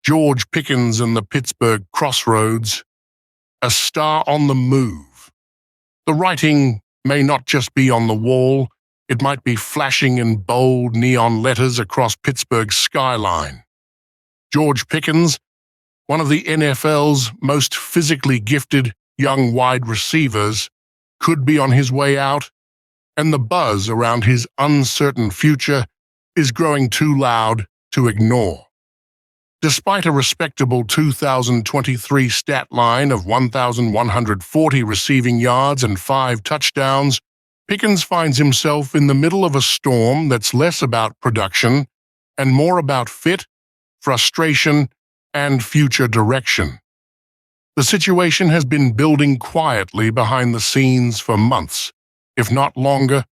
George Pickens and the Pittsburgh crossroads, a star on the move. The writing may not just be on the wall, it might be flashing in bold neon letters across Pittsburgh's skyline. George Pickens, one of the NFL's most physically gifted young wide receivers, could be on his way out, and the buzz around his uncertain future is growing too loud to ignore. Despite a respectable 2023 stat line of 1,140 receiving yards and 5 touchdowns, Pickens finds himself in the middle of a storm that's less about production and more about fit, frustration, and future direction. The situation has been building quietly behind the scenes for months, if not longer,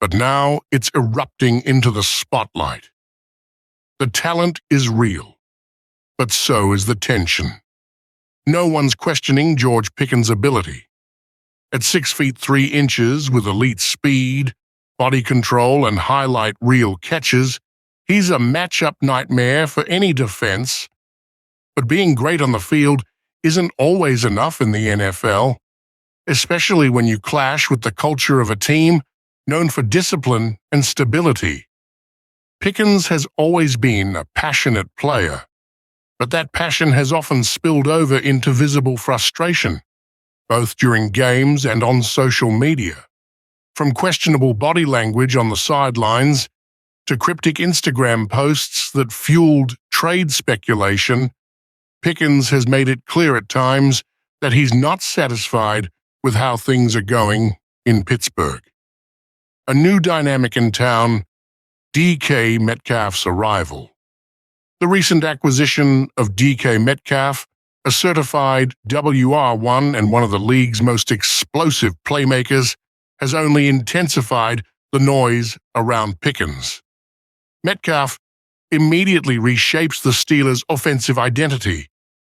but now it's erupting into the spotlight. The talent is real, but so is the tension. No one's questioning George Pickens' ability. At 6 feet 3 inches with elite speed, body control, and highlight reel catches, he's a matchup nightmare for any defense. But being great on the field isn't always enough in the NFL, especially when you clash with the culture of a team known for discipline and stability. Pickens has always been a passionate player, but that passion has often spilled over into visible frustration, both during games and on social media. From questionable body language on the sidelines to cryptic Instagram posts that fueled trade speculation, Pickens has made it clear at times that he's not satisfied with how things are going in Pittsburgh. A new dynamic in town, DK Metcalf's arrival. The recent acquisition of DK Metcalf, a certified WR1 and one of the league's most explosive playmakers, has only intensified the noise around Pickens. Metcalf immediately reshapes the Steelers' offensive identity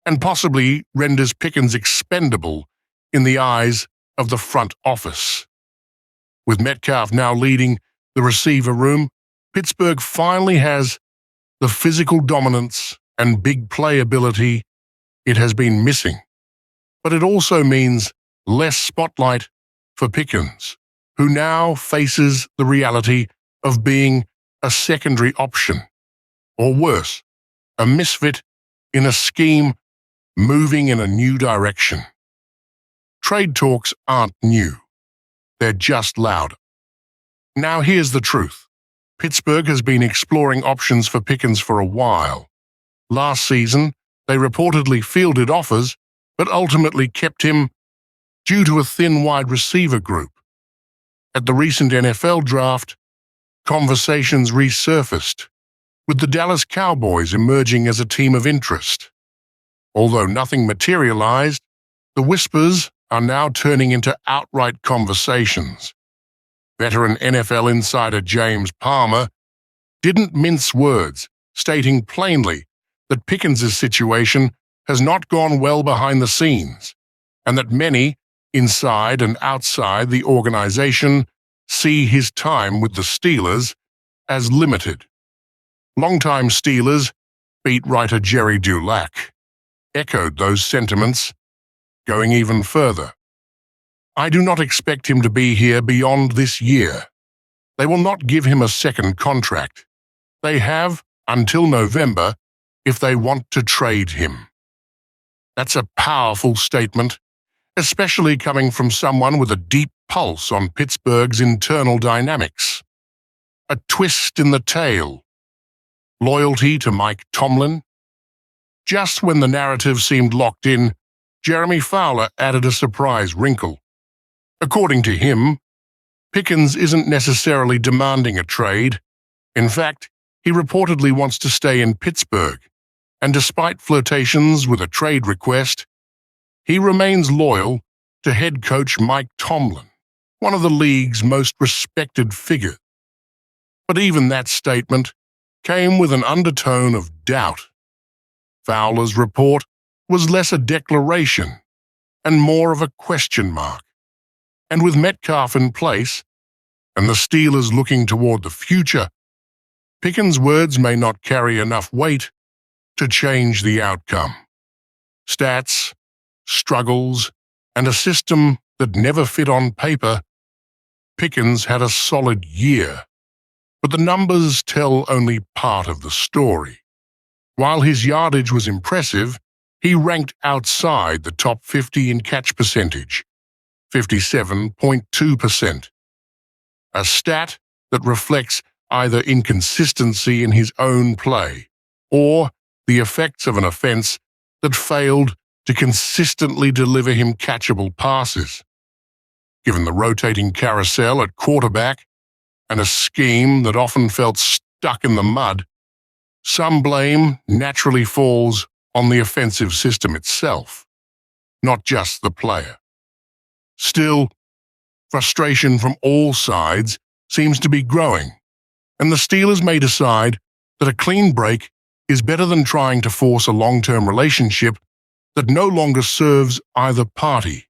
and possibly renders Pickens expendable in the eyes of the front office. With Metcalf now leading the receiver room, Pittsburgh finally has the physical dominance and big play ability it has been missing. But it also means less spotlight for Pickens, who now faces the reality of being a secondary option, or worse, a misfit in a scheme moving in a new direction. Trade talks aren't new. They're just louder. Now here's the truth. Pittsburgh has been exploring options for Pickens for a while. Last season, they reportedly fielded offers, but ultimately kept him due to a thin wide receiver group. At the recent NFL draft, conversations resurfaced, with the Dallas Cowboys emerging as a team of interest. Although nothing materialized, the whispers are now turning into outright conversations. Veteran NFL insider James Palmer didn't mince words, stating plainly that Pickens' situation has not gone well behind the scenes, and that many, inside and outside the organization, see his time with the Steelers as limited. Longtime Steelers beat writer Jerry Dulac echoed those sentiments, going even further. I do not expect him to be here beyond this year. They will not give him a second contract. They have until November if they want to trade him. That's a powerful statement, especially coming from someone with a deep pulse on Pittsburgh's internal dynamics. A twist in the tale. Loyalty to Mike Tomlin. Just when the narrative seemed locked in, Jeremy Fowler added a surprise wrinkle. According to him, Pickens isn't necessarily demanding a trade. In fact, he reportedly wants to stay in Pittsburgh, and despite flirtations with a trade request, he remains loyal to head coach Mike Tomlin, one of the league's most respected figures. But even that statement came with an undertone of doubt. Fowler's report was less a declaration and more of a question mark. And with Metcalf in place, and the Steelers looking toward the future, Pickens' words may not carry enough weight to change the outcome. Stats, struggles, and a system that never fit on paper. Pickens had a solid year, but the numbers tell only part of the story. While his yardage was impressive, he ranked outside the top 50 in catch percentage, 57.2%. A stat that reflects either inconsistency in his own play or the effects of an offense that failed to consistently deliver him catchable passes. Given the rotating carousel at quarterback and a scheme that often felt stuck in the mud, some blame naturally falls on the offensive system itself, not just the player. Still, frustration from all sides seems to be growing, and the Steelers may decide that a clean break is better than trying to force a long-term relationship that no longer serves either party.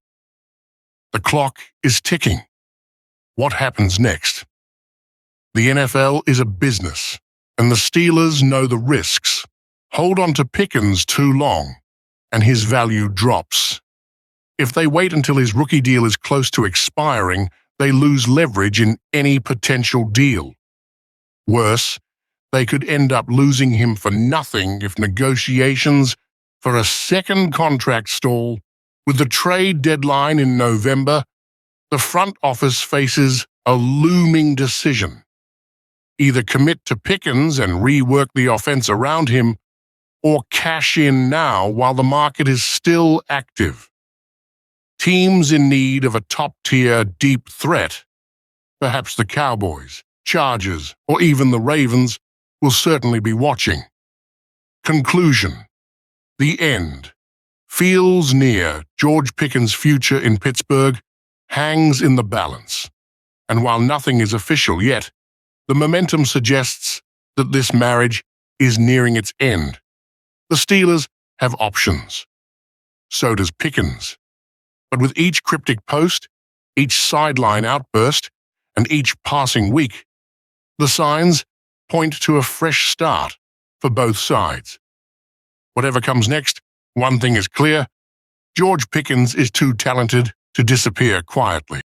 The clock is ticking. What happens next? The NFL is a business, and the Steelers know the risks. Hold on to Pickens too long, and his value drops. If they wait until his rookie deal is close to expiring, they lose leverage in any potential deal. Worse, they could end up losing him for nothing if negotiations for a second contract stall. With the trade deadline in November, the front office faces a looming decision. Either commit to Pickens and rework the offense around him, or cash in now while the market is still active. Teams in need of a top-tier deep threat, perhaps the Cowboys, Chargers, or even the Ravens, will certainly be watching. Conclusion. The end. Feels near. George Pickens' future in Pittsburgh hangs in the balance. And while nothing is official yet, the momentum suggests that this marriage is nearing its end. The Steelers have options. So does Pickens. But with each cryptic post, each sideline outburst, and each passing week, the signs point to a fresh start for both sides. Whatever comes next, one thing is clear: George Pickens is too talented to disappear quietly.